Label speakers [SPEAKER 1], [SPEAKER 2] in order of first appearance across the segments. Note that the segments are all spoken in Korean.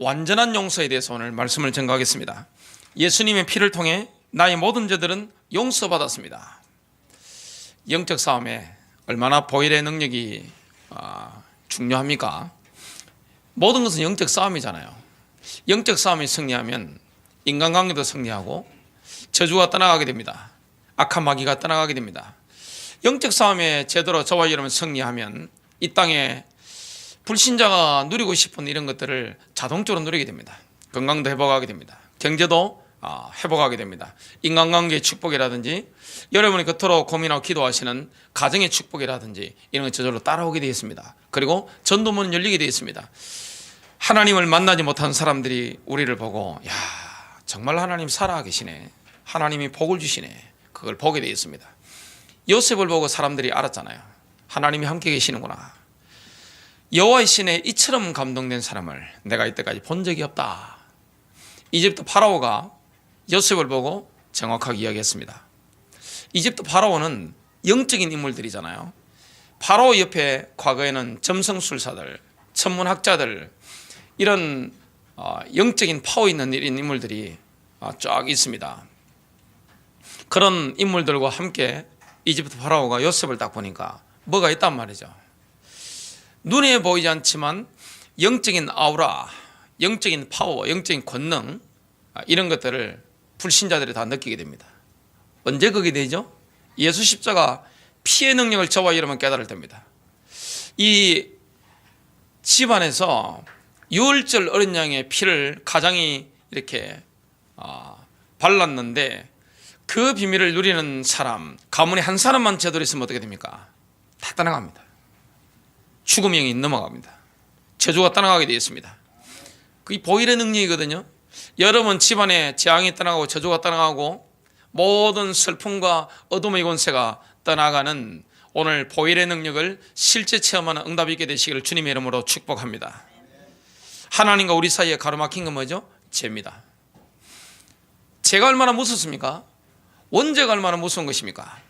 [SPEAKER 1] 완전한 용서에 대해서 오늘 말씀을 전가하겠습니다. 예수님의 피를 통해 나의 모든 죄들은 용서받았습니다. 영적 싸움에 얼마나 보혈의 능력이 중요합니까? 모든 것은 영적 싸움이잖아요. 영적 싸움이 승리하면 인간관계도 승리하고 저주가 떠나가게 됩니다. 악한 마귀가 떠나가게 됩니다. 영적 싸움에 제대로 저와 여러분 승리하면 이 땅에 불신자가 누리고 싶은 이런 것들을 자동적으로 누리게 됩니다. 건강도 회복하게 됩니다. 경제도 회복하게 됩니다. 인간관계의 축복이라든지 여러분이 그토록 고민하고 기도하시는 가정의 축복이라든지 이런 것 저절로 따라오게 되어 있습니다. 그리고 전도문은 열리게 되어 있습니다. 하나님을 만나지 못한 사람들이 우리를 보고 야, 정말 하나님 살아계시네, 하나님이 복을 주시네, 그걸 보게 되어 있습니다. 요셉을 보고 사람들이 알았잖아요. 하나님이 함께 계시는구나. 여호와의 신에 이처럼 감동된 사람을 내가 이때까지 본 적이 없다. 이집트 파라오가 요셉을 보고 정확하게 이야기했습니다. 이집트 파라오는 영적인 인물들이잖아요. 파라오 옆에 과거에는 점성술사들, 천문학자들, 이런 영적인 파워 있는 이런 인물들이 쫙 있습니다. 그런 인물들과 함께 이집트 파라오가 요셉을 딱 보니까 뭐가 있단 말이죠. 눈에 보이지 않지만 영적인 아우라, 영적인 파워, 영적인 권능, 이런 것들을 불신자들이 다 느끼게 됩니다. 언제 그게 되죠? 예수 십자가 피의 능력을 저와 여러분 깨달을 때입니다. 이 집안에서 유월절 어린 양의 피를 가장이 이렇게 발랐는데 그 비밀을 누리는 사람, 가문에 한 사람만 제대로 있으면 어떻게 됩니까? 다 떠나갑니다. 죽음의 영이 넘어갑니다. 저주가 떠나가게 되어 있습니다. 그게 보혈의 능력이거든요. 여러분 집안에 재앙이 떠나가고 저주가 떠나가고 모든 슬픔과 어둠의 권세가 떠나가는 오늘 보혈의 능력을 실제 체험하는 응답이 있게 되시기를 주님의 이름으로 축복합니다. 하나님과 우리 사이에 가로막힌 건 뭐죠? 죄입니다. 죄가 얼마나 무섭습니까? 원죄가 얼마나 무서운 것입니까?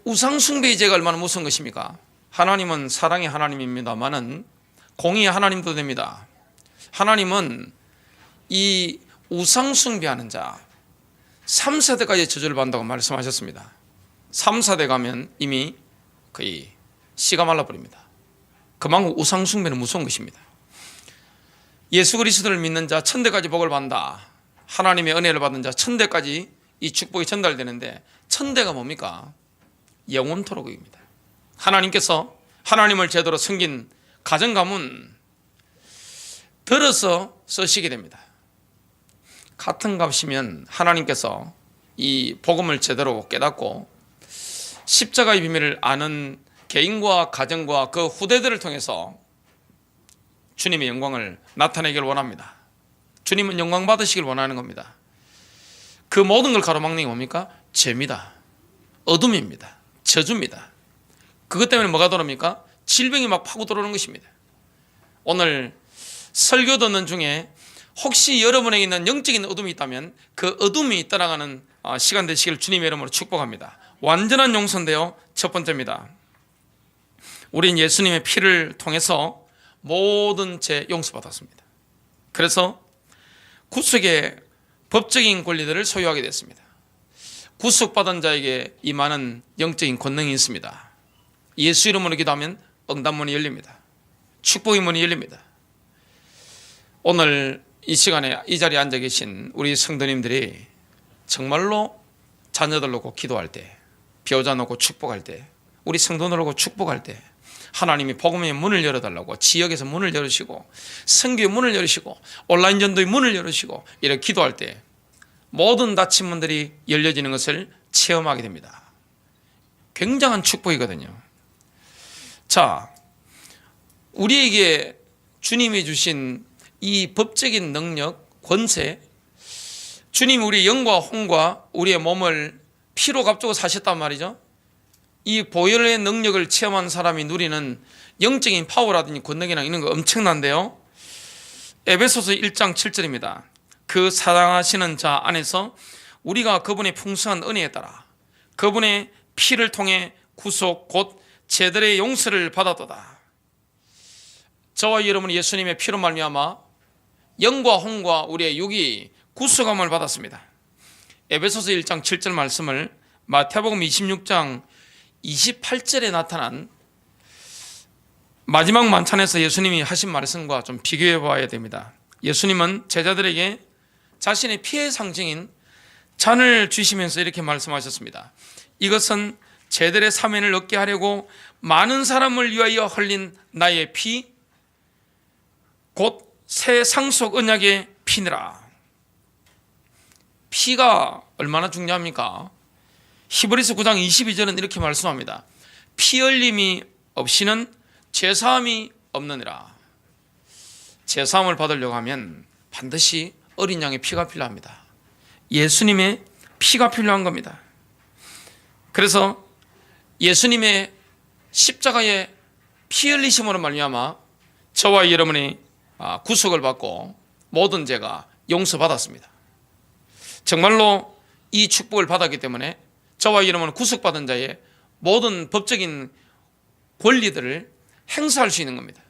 [SPEAKER 1] 우상숭배의 죄가 얼마나 무서운 것입니까? 하나님은 사랑의 하나님입니다만은 공의의 하나님도 됩니다. 하나님은 이 우상숭배하는 자 3세대까지 저주를 받는다고 말씀하셨습니다. 3세대 가면 이미 거의 씨가 말라버립니다. 그만큼 우상숭배는 무서운 것입니다. 예수 그리스도를 믿는 자 1000대까지 복을 받는다. 하나님의 은혜를 받는 자 1000대까지 이 축복이 전달되는데 1000대가 뭡니까? 영원토록입니다. 하나님께서 하나님을 제대로 섬긴 가정 가문 들어서 쓰시게 됩니다. 같은 값이면 하나님께서 이 복음을 제대로 깨닫고 십자가의 비밀을 아는 개인과 가정과 그 후대들을 통해서 주님의 영광을 나타내기를 원합니다. 주님은 영광 받으시길 원하는 겁니다. 그 모든 걸 가로막는 게 뭡니까? 죄입니다. 어둠입니다. 저주입니다. 그것 때문에 뭐가 들어옵니까? 질병이 막 파고 들어오는 것입니다. 오늘 설교 듣는 중에 혹시 여러분에게 있는 영적인 어둠이 있다면 그 어둠이 떠나가는 시간 되시길 주님의 이름으로 축복합니다. 완전한 용서인데요, 첫 번째입니다. 우린 예수님의 피를 통해서 모든 죄 용서받았습니다. 그래서 구속의 법적인 권리들을 소유하게 됐습니다. 구속받은 자에게 이 많은 영적인 권능이 있습니다. 예수 이름으로 기도하면 응답문이 열립니다. 축복의 문이 열립니다. 오늘 이 시간에 이 자리에 앉아 계신 우리 성도님들이 정말로 자녀들 놓고 기도할 때, 배우자 놓고 축복할 때, 우리 성도들 놓고 축복할 때 하나님이 복음의 문을 열어달라고 지역에서 문을 열으시고 선교의 문을 열으시고 온라인 전도의 문을 열으시고 이렇게 기도할 때 모든 닫힌 문들이 열려지는 것을 체험하게 됩니다. 굉장한 축복이거든요. 자, 우리에게 주님이 주신 이 법적인 능력, 권세, 주님이 우리의 영과 혼과 우리의 몸을 피로 값주고 사셨단 말이죠. 이 보혈의 능력을 체험한 사람이 누리는 영적인 파워라든지 권능이나 이런 거 엄청난데요. 에베소서 1장 7절입니다. 그 사랑하시는 자 안에서 우리가 그분의 풍성한 은혜에 따라 그분의 피를 통해 구속 곧 죄들의 용서를 받았도다. 저와 여러분이 예수님의 피로 말미암아 영과 혼과 우리의 육이 구속함을 받았습니다. 에베소서 1장 7절 말씀을 마태복음 26장 28절에 나타난 마지막 만찬에서 예수님이 하신 말씀과 좀 비교해 봐야 됩니다. 예수님은 제자들에게 자신의 피의 상징인 잔을 주시면서 이렇게 말씀하셨습니다. 이것은 제들의 사면을 얻게 하려고 많은 사람을 위하여 흘린 나의 피, 곧 새 상속 언약의 피니라. 피가 얼마나 중요합니까? 히브리서 9장 22절은 이렇게 말씀합니다. 피 흘림이 없이는 제사함이 없느니라. 제사함을 받으려고 하면 반드시 어린 양의 피가 필요합니다. 예수님의 피가 필요한 겁니다. 그래서 예수님의 십자가의 피 흘리심으로 말미암아 저와 여러분이 구속을 받고 모든 죄가 용서받았습니다. 정말로 이 축복을 받았기 때문에 저와 여러분은 구속받은 자의 모든 법적인 권리들을 행사할 수 있는 겁니다.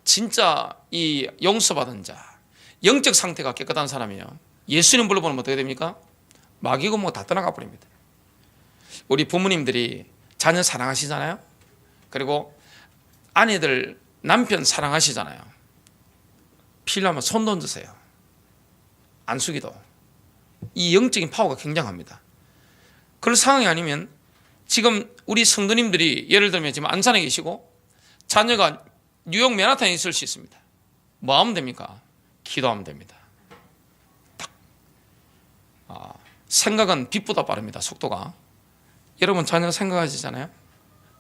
[SPEAKER 1] 진짜 이 용서받은 자, 영적 상태가 깨끗한 사람이요, 예수님 불러보면 어떻게 됩니까? 마귀고 뭐 다 떠나가 버립니다. 우리 부모님들이 자녀 사랑하시잖아요. 그리고 아내들 남편 사랑하시잖아요. 필요하면 손 던지세요. 안수기도. 이 영적인 파워가 굉장합니다. 그럴 상황이 아니면 지금 우리 성도님들이 예를 들면 지금 안산에 계시고 자녀가 뉴욕 맨하탄에 있을 수 있습니다. 뭐 하면 됩니까? 기도하면 됩니다. 생각은 빛보다 빠릅니다. 속도가. 여러분 자녀 생각하시잖아요.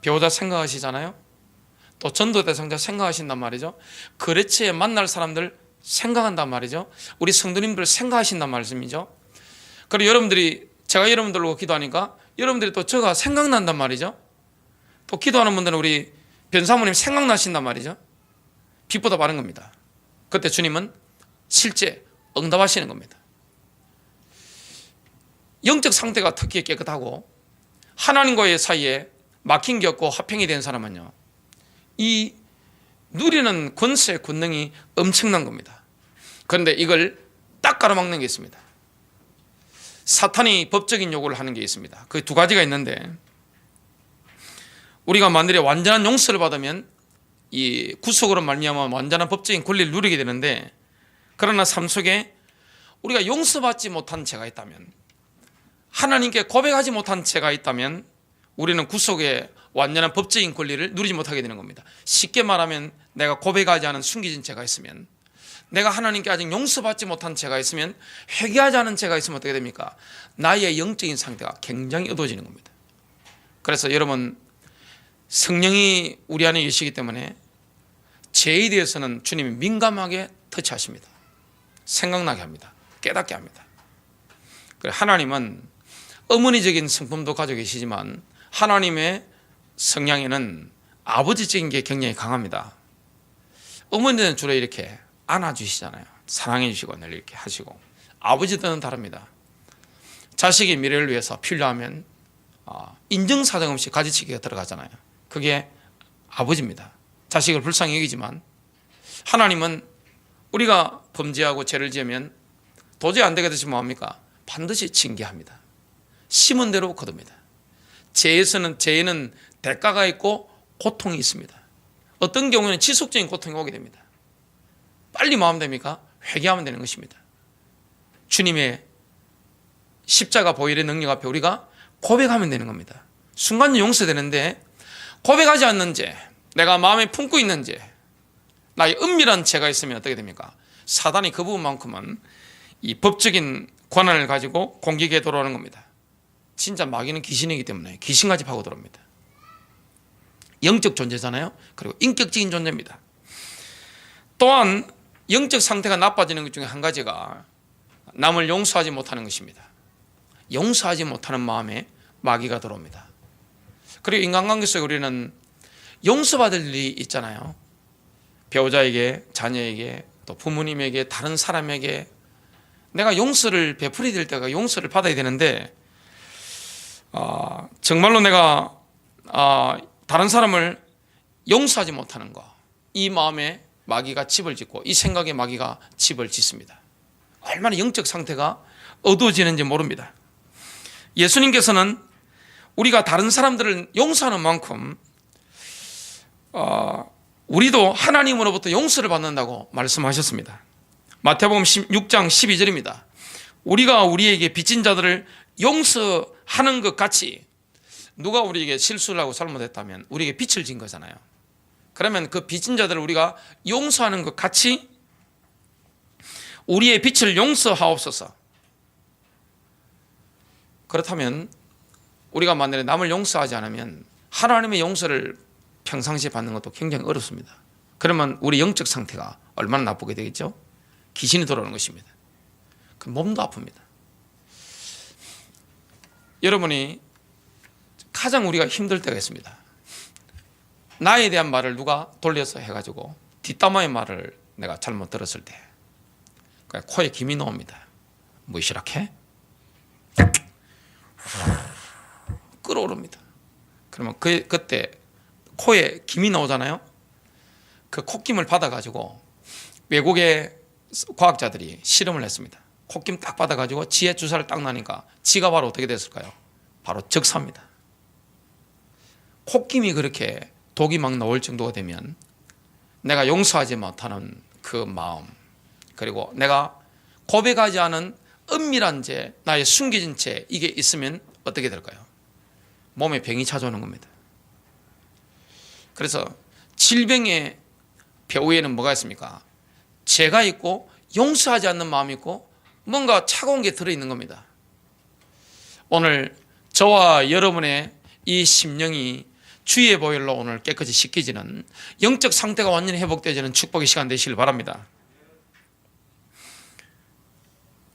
[SPEAKER 1] 배우자 생각하시잖아요. 또 전도 대상자 생각하신단 말이죠. 거래처에 만날 사람들 생각한단 말이죠. 우리 성도님들 생각하신단 말씀이죠. 그리고 여러분들이, 제가 여러분들로 기도하니까 여러분들이 또 저가 생각난단 말이죠. 또 기도하는 분들은 우리 변사모님 생각나신단 말이죠. 빛보다 빠른 겁니다. 그때 주님은 실제 응답하시는 겁니다. 영적 상태가 특히 깨끗하고 하나님과의 사이에 막힌 게 없고 화평이 된 사람은요, 이 누리는 권세, 권능이 엄청난 겁니다. 그런데 이걸 딱 가로막는 게 있습니다. 사탄이 법적인 요구를 하는 게 있습니다. 그 두 가지가 있는데, 우리가 만일에 완전한 용서를 받으면 이 구속으로 말미암아 완전한 법적인 권리를 누리게 되는데, 그러나 삶 속에 우리가 용서받지 못한 죄가 있다면, 하나님께 고백하지 못한 죄가 있다면 우리는 구속의 완전한 법적인 권리를 누리지 못하게 되는 겁니다. 쉽게 말하면 내가 고백하지 않은 숨겨진 죄가 있으면, 내가 하나님께 아직 용서받지 못한 죄가 있으면, 회개하지 않은 죄가 있으면 어떻게 됩니까? 나의 영적인 상태가 굉장히 어두워지는 겁니다. 그래서 여러분, 성령이 우리 안에 계시기 때문에 죄에 대해서는 주님이 민감하게 터치하십니다. 생각나게 합니다. 깨닫게 합니다. 하나님은 어머니적인 성품도 가지고 계시지만 하나님의 성향에는 아버지적인 게 굉장히 강합니다. 어머니들은 주로 이렇게 안아주시잖아요. 사랑해 주시고 늘 이렇게 하시고, 아버지들은 다릅니다. 자식의 미래를 위해서 필요하면 인정사정 없이 가지치기가 들어가잖아요. 그게 아버지입니다. 자식을 불쌍히 여기지만, 하나님은 우리가 범죄하고 죄를 지으면 도저히 안 되게 되시면 뭐합니까? 반드시 징계합니다. 심은 대로 거둡니다. 죄에는 대가가 있고 고통이 있습니다. 어떤 경우에는 지속적인 고통이 오게 됩니다. 빨리 뭐 하면 됩니까? 회개하면 되는 것입니다. 주님의 십자가 보혈의 능력 앞에 우리가 고백하면 되는 겁니다. 순간 용서되는데, 고백하지 않는 죄, 내가 마음에 품고 있는 죄, 나의 은밀한 죄가 있으면 어떻게 됩니까? 사단이 그 부분만큼은 이 법적인 권한을 가지고 공격에 들어오는 겁니다. 진짜 마귀는 귀신이기 때문에 귀신같이 파고 들어옵니다. 영적 존재잖아요. 그리고 인격적인 존재입니다. 또한 영적 상태가 나빠지는 것 중에 한 가지가 남을 용서하지 못하는 것입니다. 용서하지 못하는 마음에 마귀가 들어옵니다. 그리고 인간관계 속에 우리는 용서받을 일이 있잖아요. 배우자에게, 자녀에게, 또 부모님에게, 다른 사람에게 내가 용서를 베풀어야 될 때가 용서를 받아야 되는데, 정말로 내가 다른 사람을 용서하지 못하는 거, 이 마음에 마귀가 집을 짓고 이 생각에 마귀가 집을 짓습니다. 얼마나 영적 상태가 어두워지는지 모릅니다. 예수님께서는 우리가 다른 사람들을 용서하는 만큼 우리도 하나님으로부터 용서를 받는다고 말씀하셨습니다. 마태복음 16장 12절입니다. 우리가 우리에게 빚진 자들을 용서하는 것 같이 누가 우리에게 실수를 하고 잘못했다면 우리에게 빚을 진 거잖아요. 그러면 그 빚진 자들을 우리가 용서하는 것 같이 우리의 빚을 용서하옵소서. 그렇다면 우리가 만약에 남을 용서하지 않으면 하나님의 용서를 평상시에 받는 것도 굉장히 어렵습니다. 그러면 우리 영적 상태가 얼마나 나쁘게 되겠죠? 귀신이 돌아오는 것입니다. 그 몸도 아픕니다. 여러분이 가장 우리가 힘들 때가 있습니다. 나에 대한 말을 누가 돌려서 해가지고 뒷담화의 말을 내가 잘못 들었을 때 코에 김이 나옵니다. 무시락해? 끓어오릅니다. 그러면 그때 코에 김이 나오잖아요. 그 콧김을 받아가지고 외국의 과학자들이 실험을 했습니다. 콧김 딱 받아가지고 지에 주사를 딱 놔니까 지가 바로 어떻게 됐을까요? 바로 적사입니다. 콧김이 그렇게 독이 막 나올 정도가 되면 내가 용서하지 못하는 그 마음, 그리고 내가 고백하지 않은 은밀한 죄, 나의 숨겨진 죄, 이게 있으면 어떻게 될까요? 몸에 병이 찾아오는 겁니다. 그래서 질병의 배후에는 뭐가 있습니까? 죄가 있고 용서하지 않는 마음이 있고 뭔가 차가운 게 들어있는 겁니다. 오늘 저와 여러분의 이 심령이 주의 보혈로 오늘 깨끗이 씻기지는 영적 상태가 완전히 회복되지는 축복의 시간 되시길 바랍니다.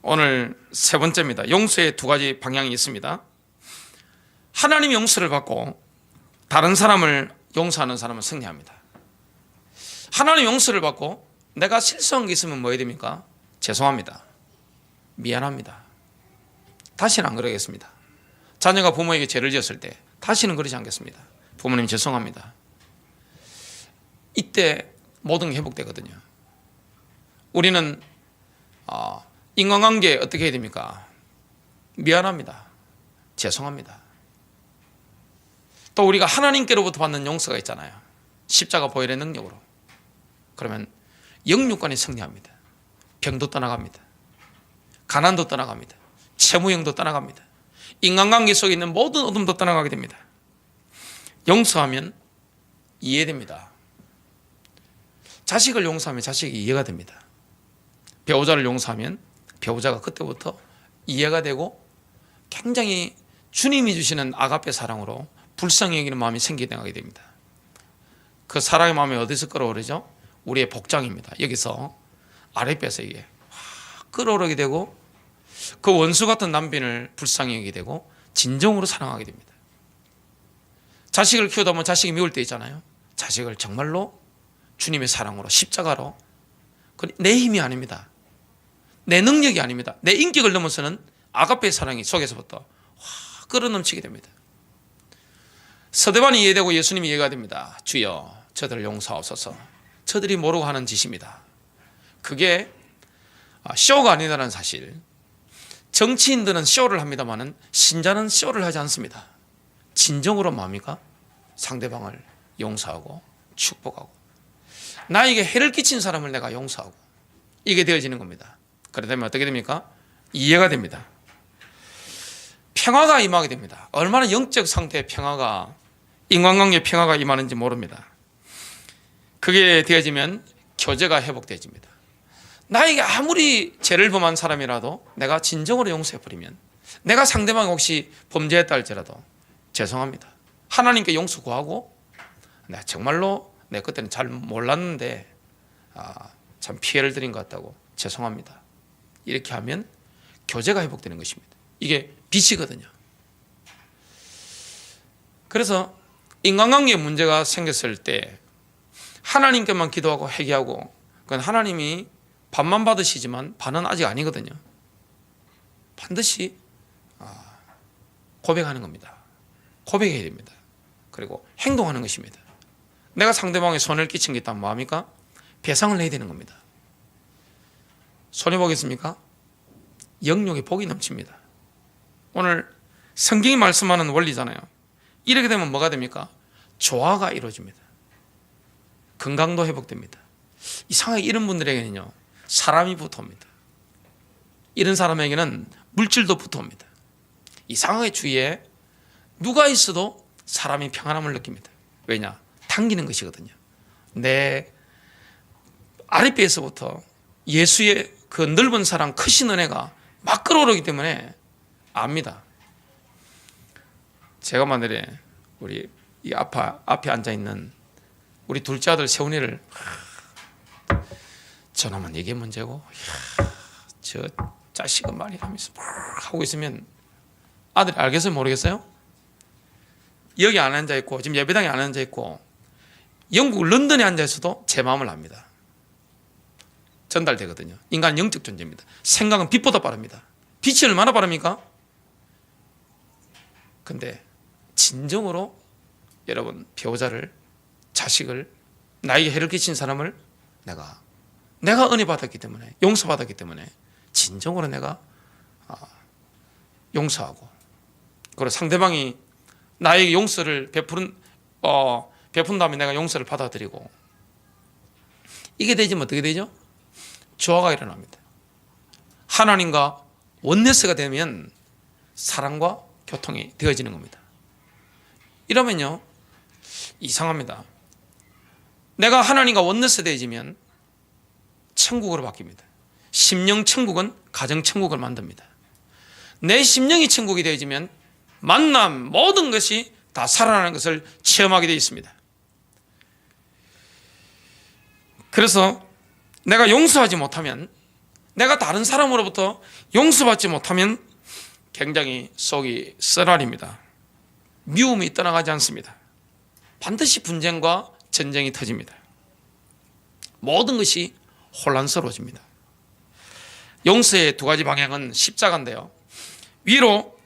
[SPEAKER 1] 오늘 세 번째입니다. 용서의 두 가지 방향이 있습니다. 하나님 용서를 받고 다른 사람을 용서하는 사람은 승리합니다. 하나님 용서를 받고 내가 실수한 게 있으면 뭐 해야 됩니까? 죄송합니다. 미안합니다. 다시는 안 그러겠습니다. 자녀가 부모에게 죄를 지었을 때 다시는 그러지 않겠습니다. 부모님 죄송합니다. 이때 모든 게 회복되거든요. 우리는 인간관계에 어떻게 해야 됩니까? 미안합니다. 죄송합니다. 또 우리가 하나님께로부터 받는 용서가 있잖아요. 십자가 보혈의 능력으로. 그러면 영육간이 승리합니다. 병도 떠나갑니다. 가난도 떠나갑니다. 채무형도 떠나갑니다. 인간관계 속에 있는 모든 어둠도 떠나가게 됩니다. 용서하면 이해됩니다. 자식을 용서하면 자식이 이해가 됩니다. 배우자를 용서하면 배우자가 그때부터 이해가 되고 굉장히 주님이 주시는 아가페 사랑으로 불쌍히 여기는 마음이 생기게 됩니다. 그 사랑의 마음이 어디서 끌어오르죠? 우리의 복장입니다. 여기서 아랫배에서 이게 끌어오르게 되고 그 원수 같은 남편을 불쌍히 여기게 되고 진정으로 사랑하게 됩니다. 자식을 키우다 보면 자식이 미울 때 있잖아요. 자식을 정말로 주님의 사랑으로 십자가로, 내 힘이 아닙니다. 내 능력이 아닙니다. 내 인격을 넘어서는 아가페의 사랑이 속에서부터 끌어넘치게 됩니다. 서대반이 이해되고 예수님이 이해가 됩니다. 주여 저들을 용서하옵소서. 저들이 모르고 하는 짓입니다. 그게 쇼가 아니라는 사실. 정치인들은 쇼를 합니다마는 신자는 쇼를 하지 않습니다. 진정으로 뭡니까? 상대방을 용서하고 축복하고 나에게 해를 끼친 사람을 내가 용서하고 이게 되어지는 겁니다. 그러다면 어떻게 됩니까? 이해가 됩니다. 평화가 임하게 됩니다. 얼마나 영적 상태의 평화가, 인간관계의 평화가 임하는지 모릅니다. 그게 되어지면 교제가 회복되어집니다. 나에게 아무리 죄를 범한 사람이라도 내가 진정으로 용서해버리면, 내가 상대방이 혹시 범죄했다 할지라도 죄송합니다. 하나님께 용서 구하고, 내가 정말로 내가 그때는 잘 몰랐는데 참 피해를 드린 것 같다고 죄송합니다. 이렇게 하면 교제가 회복되는 것입니다. 이게 빛이거든요. 그래서 인간관계에 문제가 생겼을 때 하나님께만 기도하고 회개하고, 그건 하나님이 반만 받으시지만 반은 아직 아니거든요. 반드시 고백하는 겁니다. 고백해야 됩니다. 그리고 행동하는 것입니다. 내가 상대방에 손을 끼친 게 있다면 뭐합니까? 배상을 해야 되는 겁니다. 손해보겠습니까? 영육의 복이 넘칩니다. 오늘 성경이 말씀하는 원리잖아요. 이렇게 되면 뭐가 됩니까? 조화가 이루어집니다. 건강도 회복됩니다. 이상하게 이런 분들에게는요, 사람이 붙어옵니다. 이런 사람에게는 물질도 붙어옵니다. 이상하게 주위에 누가 있어도 사람이 평안함을 느낍니다. 왜냐? 당기는 것이거든요. 내 아랫배에서부터 예수의 그 넓은 사랑, 크신 은혜가 막 끌어오르기 때문에 압니다. 제가 만일에 우리 이 앞에 앉아있는 우리 둘째 아들 세훈이를 저놈은 이게 문제고 저 자식은 말이 하면서 하고 있으면 아들이 알겠어요? 모르겠어요? 여기 안 앉아있고 지금 예배당에 안 앉아있고 영국 런던에 앉아있어도 제 마음을 압니다. 전달되거든요. 인간은 영적 존재입니다. 생각은 빛보다 빠릅니다. 빛이 얼마나 빠릅니까? 근데 진정으로 여러분 배우자를, 자식을, 나에게 해를 끼친 사람을 내가 은혜 받았기 때문에, 용서받았기 때문에 진정으로 내가 용서하고, 그리고 상대방이 나에게 용서를 베푼 다음에 내가 용서를 받아들이고, 이게 되지면 어떻게 되죠? 조화가 일어납니다. 하나님과 원네스가 되면 사랑과 교통이 되어지는 겁니다. 이러면요, 이상합니다. 내가 하나님과 원네스 되어지면 천국으로 바뀝니다. 심령 천국은 가정 천국을 만듭니다. 내 심령이 천국이 되어지면 만남 모든 것이 다 살아나는 것을 체험하게 되어 있습니다. 그래서 내가 용서하지 못하면, 내가 다른 사람으로부터 용서받지 못하면 굉장히 속이 쓰라립니다. 미움이 떠나가지 않습니다. 반드시 분쟁과 전쟁이 터집니다. 모든 것이 혼란스러워집니다. 용서의 두 가지 방향은 십자가인데요, 위로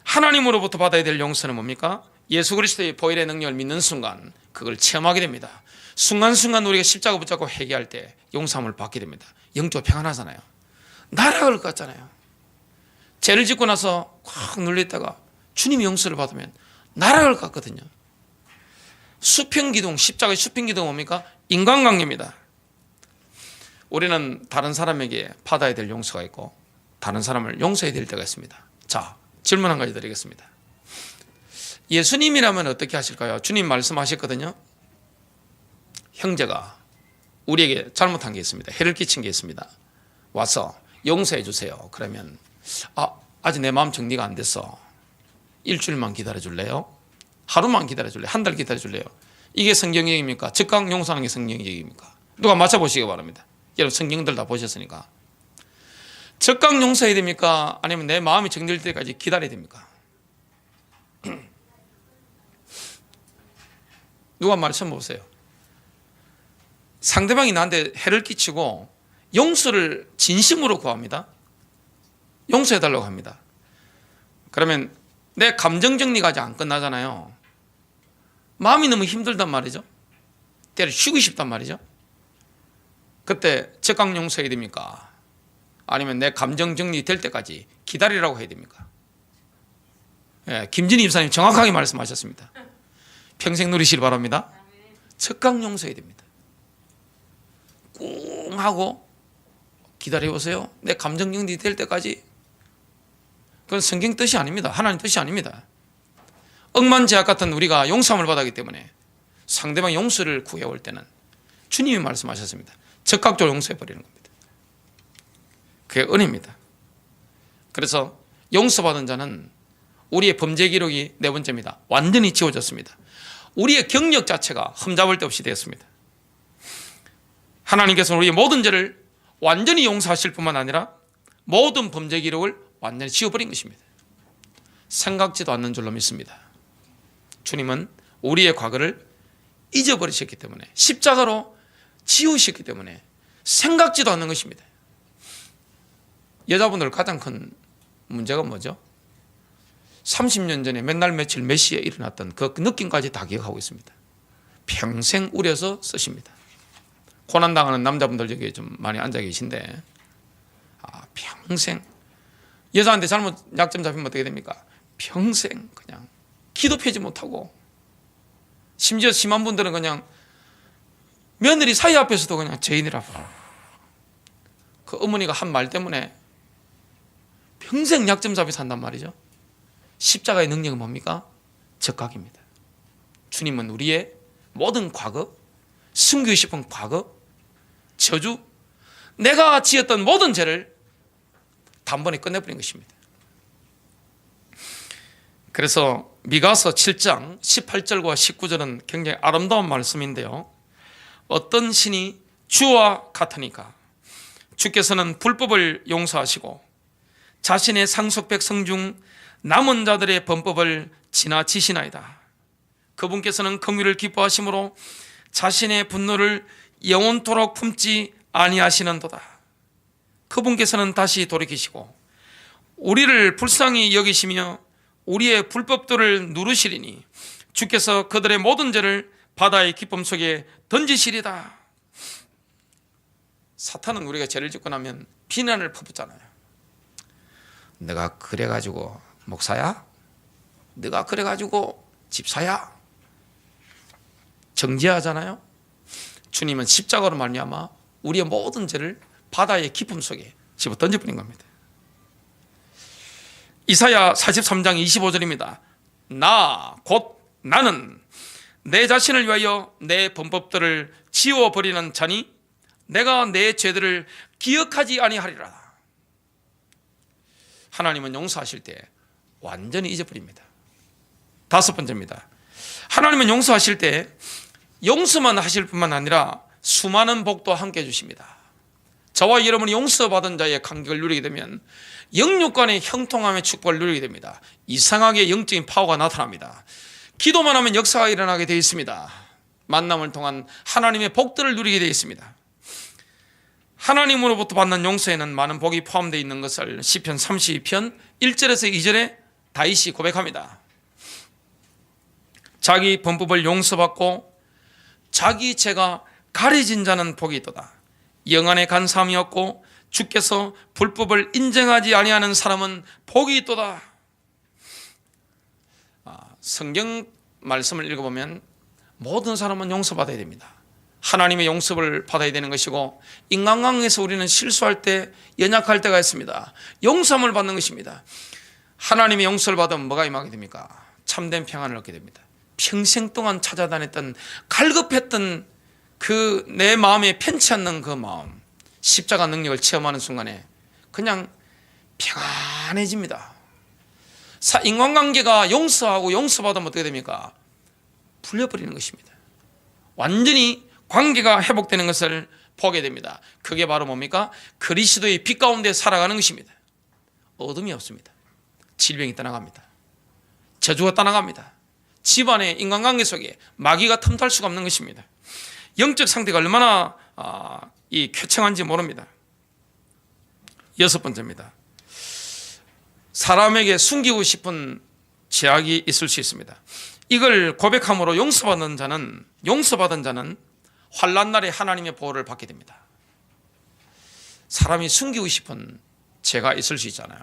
[SPEAKER 1] 하나님으로부터 받아야 될 용서는 뭡니까? 예수 그리스도의 보혈의 능력을 믿는 순간 그걸 체험하게 됩니다. 순간순간 우리가 십자가 붙잡고 회개할 때 용서함을 받게 됩니다. 영적으로 평안하잖아요. 날아갈 것 같잖아요. 죄를 짓고 나서 꽉 눌렸다가 주님이 용서를 받으면 날아갈 것 같거든요. 수평기둥, 십자가의 수평기둥은 뭡니까? 인간관계입니다. 우리는 다른 사람에게 받아야 될 용서가 있고 다른 사람을 용서해야 될 때가 있습니다. 자, 질문 한 가지 드리겠습니다. 예수님이라면 어떻게 하실까요? 주님 말씀하셨거든요. 형제가 우리에게 잘못한 게 있습니다. 해를 끼친 게 있습니다. 와서 용서해 주세요. 그러면 아직 내 마음 정리가 안 됐어. 일주일만 기다려 줄래요? 하루만 기다려 줄래요? 한 달 기다려 줄래요? 이게 성경 얘기입니까? 즉각 용서하는 게 성경 얘기입니까? 누가 맞춰보시기 바랍니다. 여러분 성경들 다 보셨으니까. 즉각 용서해야 됩니까? 아니면 내 마음이 정리될 때까지 기다려야 됩니까? 누가 말씀 보세요. 상대방이 나한테 해를 끼치고 용서를 진심으로 구합니다. 용서해달라고 합니다. 그러면 내 감정 정리가 아직 안 끝나잖아요. 마음이 너무 힘들단 말이죠. 때려 쉬고 싶단 말이죠. 그때 즉각 용서해야 됩니까? 아니면 내 감정 정리될 때까지 기다리라고 해야 됩니까? 예, 김진희 입사님 정확하게 말씀하셨습니다. 평생 누리시길 바랍니다. 즉각 용서해야 됩니다. 꿍 하고 기다려보세요. 내 감정 정리될 때까지. 그건 성경 뜻이 아닙니다. 하나님 뜻이 아닙니다. 억만제약 같은 우리가 용서함을 받았기 때문에 상대방 용서를 구해올 때는 주님이 말씀하셨습니다. 즉각적으로 용서해버리는 겁니다. 그게 은혜입니다. 그래서 용서받은 자는 우리의 범죄 기록이 네 번째입니다. 완전히 지워졌습니다. 우리의 경력 자체가 흠잡을 데 없이 되었습니다. 하나님께서는 우리의 모든 죄를 완전히 용서하실 뿐만 아니라 모든 범죄 기록을 완전히 지워버린 것입니다. 생각지도 않는 줄로 믿습니다. 주님은 우리의 과거를 잊어버리셨기 때문에, 십자가로 지우셨기 때문에 생각지도 않는 것입니다. 여자분들 가장 큰 문제가 뭐죠? 30년 전에 맨날 며칠 몇 시에 일어났던 그 느낌까지 다 기억하고 있습니다. 평생 우려서 쓰십니다. 고난당하는 남자분들 여기 좀 많이 앉아 계신데, 평생 여자한테 잘못 약점 잡히면 어떻게 됩니까? 평생 그냥 기도 펴지 못하고, 심지어 심한 분들은 그냥 며느리 사위 앞에서도 그냥 죄인이라고, 그 어머니가 한 말 때문에 평생 약점 잡혀 산단 말이죠. 십자가의 능력은 뭡니까? 적각입니다. 주님은 우리의 모든 과거, 숨기고 싶은 과거, 저주, 내가 지었던 모든 죄를 단번에 끝내버린 것입니다. 그래서 미가서 7장 18절과 19절은 굉장히 아름다운 말씀인데요, 어떤 신이 주와 같으니까 주께서는 불법을 용서하시고 자신의 상속 백성 중 남은 자들의 범법을 지나치시나이다. 그분께서는 긍휼을 기뻐하심으로 자신의 분노를 영원토록 품지 아니하시는도다. 그분께서는 다시 돌이키시고 우리를 불쌍히 여기시며 우리의 불법들을 누르시리니 주께서 그들의 모든 죄를 바다의 깊음 속에 던지시리다. 사탄은 우리가 죄를 짓고 나면 비난을 퍼붓잖아요. 내가 그래가지고 목사야? 내가 그래가지고 집사야? 정죄하잖아요. 주님은 십자가로 말미암아 우리의 모든 죄를 바다의 깊음 속에 집어 던져버린 겁니다. 이사야 43장 25절입니다. 나 곧 나는 내 자신을 위하여 내 범법들을 지워버리는 자니 내가 내 죄들을 기억하지 아니하리라. 하나님은 용서하실 때 완전히 잊어버립니다. 다섯 번째입니다. 하나님은 용서하실 때 용서만 하실 뿐만 아니라 수많은 복도 함께 해주십니다. 저와 여러분이 용서받은 자의 감격을 누리게 되면 영육 간의 형통함의 축복을 누리게 됩니다. 이상하게 영적인 파워가 나타납니다. 기도만 하면 역사가 일어나게 되어 있습니다. 만남을 통한 하나님의 복들을 누리게 되어 있습니다. 하나님으로부터 받는 용서에는 많은 복이 포함되어 있는 것을 시편 32편 1절에서 2절에 다윗이 고백합니다. 자기 범법을 용서받고 자기 죄가 가려진 자는 복이 있도다. 영안에 간사함이 없고 주께서 불법을 인정하지 아니하는 사람은 복이 있도다. 성경 말씀을 읽어보면 모든 사람은 용서받아야 됩니다. 하나님의 용서를 받아야 되는 것이고, 인간관계에서 우리는 실수할 때, 연약할 때가 있습니다. 용서함을 받는 것입니다. 하나님의 용서를 받으면 뭐가 임하게 됩니까? 참된 평안을 얻게 됩니다. 평생 동안 찾아다녔던, 갈급했던 그 내 마음에 편치 않는 그 마음, 십자가 능력을 체험하는 순간에 그냥 평안해집니다. 인간관계가 용서하고 용서받으면 어떻게 됩니까? 풀려버리는 것입니다. 완전히 관계가 회복되는 것을 보게 됩니다. 그게 바로 뭡니까? 그리스도의 빛 가운데 살아가는 것입니다. 어둠이 없습니다. 질병이 떠나갑니다. 저주가 떠나갑니다. 집안의 인간관계 속에 마귀가 틈탈 수가 없는 것입니다. 영적 상태가 얼마나 쾌청한지 모릅니다. 여섯 번째입니다. 사람에게 숨기고 싶은 죄악이 있을 수 있습니다. 이걸 고백함으로 용서받은 자는 환난 날에 하나님의 보호를 받게 됩니다. 사람이 숨기고 싶은 죄가 있을 수 있잖아요.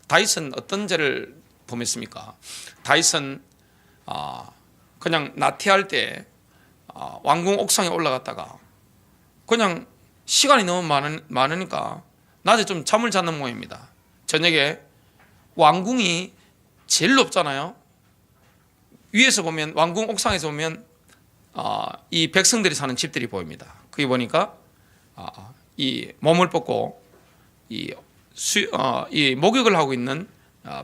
[SPEAKER 1] 다윗은 어떤 죄를 범했습니까? 다윗은 그냥 나태할 때 왕궁 옥상에 올라갔다가 그냥 시간이 너무 많으니까 낮에 좀 잠을 자는 모양입니다. 저녁에 왕궁이 제일 높잖아요. 위에서 보면, 왕궁 옥상에서 보면 이 백성들이 사는 집들이 보입니다. 그게 보니까 이 몸을 벗고 이 목욕을 하고 있는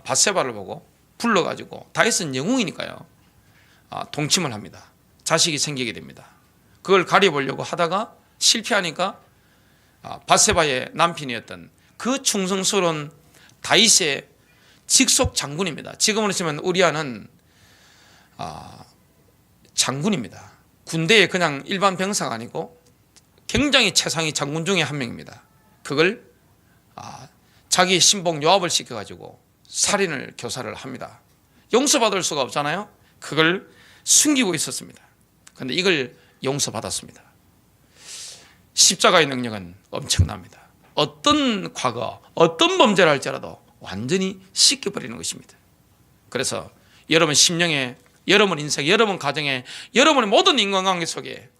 [SPEAKER 1] 밧세바를 보고 불러가지고, 다윗은 영웅이니까요, 동침을 합니다. 자식이 생기게 됩니다. 그걸 가려보려고 하다가 실패하니까 밧세바의 남편이었던 그 충성스러운 다윗의 직속 장군입니다. 지금으로 치면 우리아는 장군입니다. 군대에 그냥 일반 병사가 아니고 굉장히 최상위 장군 중에 한 명입니다. 그걸 자기 신복 요압을 시켜가지고 살인을 교사를 합니다. 용서받을 수가 없잖아요. 그걸 숨기고 있었습니다. 그런데 이걸 용서받았습니다. 십자가의 능력은 엄청납니다. 어떤 과거, 어떤 범죄를 할지라도 완전히 씻겨버리는 것입니다. 그래서 여러분 심령에, 여러분 인생, 여러분 가정에, 여러분의 모든 인간관계 속에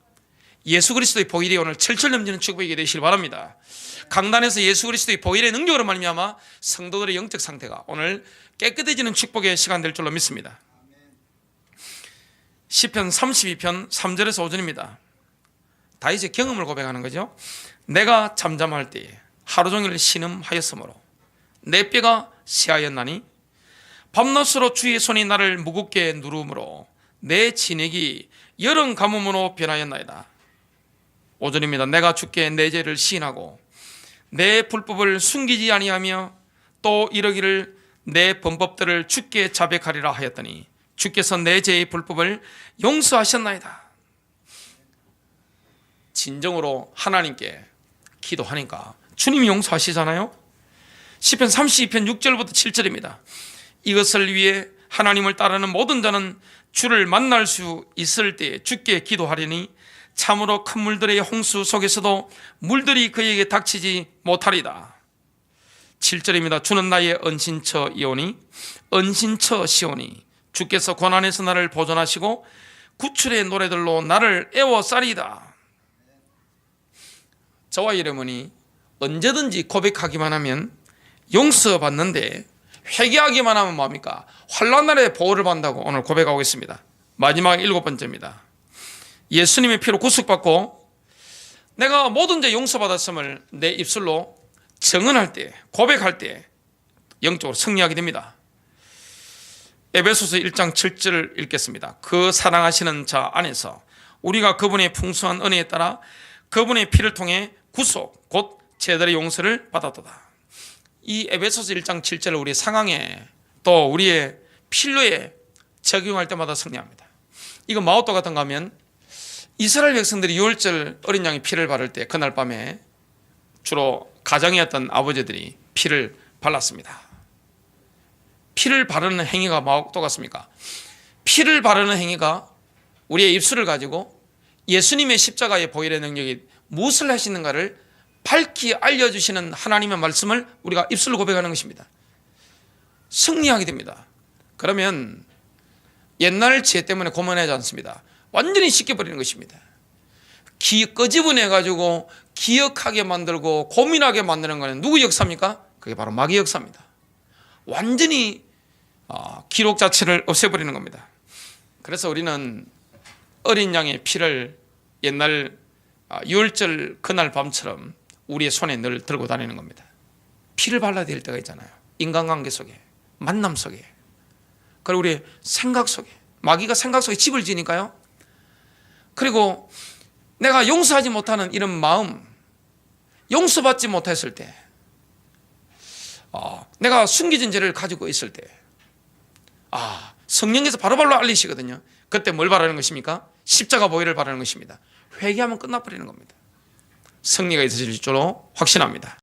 [SPEAKER 1] 예수 그리스도의 보혈이 오늘 철철 넘치는 축복이 되시길 바랍니다. 강단에서 예수 그리스도의 보혈의 능력으로 말미암아 성도들의 영적 상태가 오늘 깨끗해지는 축복의 시간 될 줄로 믿습니다. 시편 32편 3절에서 5절입니다. 다윗의 경험을 고백하는 거죠. 내가 잠잠할 때에 하루 종일 신음하였으므로 내 뼈가 새하였나니 밤낮으로 주의 손이 나를 무겁게 누르므로 내 진액이 여름 가뭄으로 변하였나이다. 5절입니다. 내가 주께 내 죄를 시인하고 내 불법을 숨기지 아니하며 또 이러기를 내 범법들을 주께 자백하리라 하였더니 주께서 내 죄의 불법을 용서하셨나이다. 진정으로 하나님께 기도하니까 주님이 용서하시잖아요. 시편 32편 6절부터 7절입니다. 이것을 위해 하나님을 따르는 모든 자는 주를 만날 수 있을 때에 주께 기도하리니 참으로 큰 물들의 홍수 속에서도 물들이 그에게 닥치지 못하리다. 7절입니다. 주는 나의 은신처이오니 은신처시오니 주께서 고난에서 나를 보존하시고 구출의 노래들로 나를 애워싸리다. 저와 여러분이 언제든지 고백하기만 하면 용서받는데 회개하기만 하면 뭡니까? 환난날에 보호를 받는다고 오늘 고백하고 있습니다. 마지막 7번째입니다. 예수님의 피로 구속받고 내가 모든 죄 용서받았음을 내 입술로 증언할 때, 고백할 때 영적으로 승리하게 됩니다. 에베소서 1장 7절을 읽겠습니다. 그 사랑하시는 자 안에서 우리가 그분의 풍성한 은혜에 따라 그분의 피를 통해 구속 곧 죄들의 용서를 받았도다. 이 에베소서 1장 7절을 우리 상황에 또 우리의 필요에 적용할 때마다 승리합니다. 이거 마오또 같은가 하면 이스라엘 백성들이 유월절 어린 양의 피를 바를 때 그날 밤에 주로 가정이었던 아버지들이 피를 발랐습니다. 피를 바르는 행위가 마오또 같습니까? 피를 바르는 행위가 우리의 입술을 가지고 예수님의 십자가의 보혈의 능력이 무엇을 하시는가를 밝히 알려주시는 하나님의 말씀을 우리가 입술로 고백하는 것입니다. 승리하게 됩니다. 그러면 옛날 죄 때문에 고민하지 않습니다. 완전히 씻겨버리는 것입니다. 끄집어내가지고 기억하게 만들고 고민하게 만드는 것은 누구 역사입니까? 그게 바로 마귀 역사입니다. 완전히 기록 자체를 없애버리는 겁니다. 그래서 우리는 어린 양의 피를 옛날 유월절 그날 밤처럼 우리의 손에 늘 들고 다니는 겁니다. 피를 발라야 될 때가 있잖아요. 인간관계 속에, 만남 속에, 그리고 우리의 생각 속에. 마귀가 생각 속에 집을 지니까요. 그리고 내가 용서하지 못하는 이런 마음, 용서받지 못했을 때, 내가 숨겨진 죄를 가지고 있을 때, 성령께서 바로바로 알리시거든요. 그때 뭘 바라는 것입니까? 십자가 보혈을 바라는 것입니다. 회개하면 끝나버리는 겁니다. 승리가 있으실 줄로 확신합니다.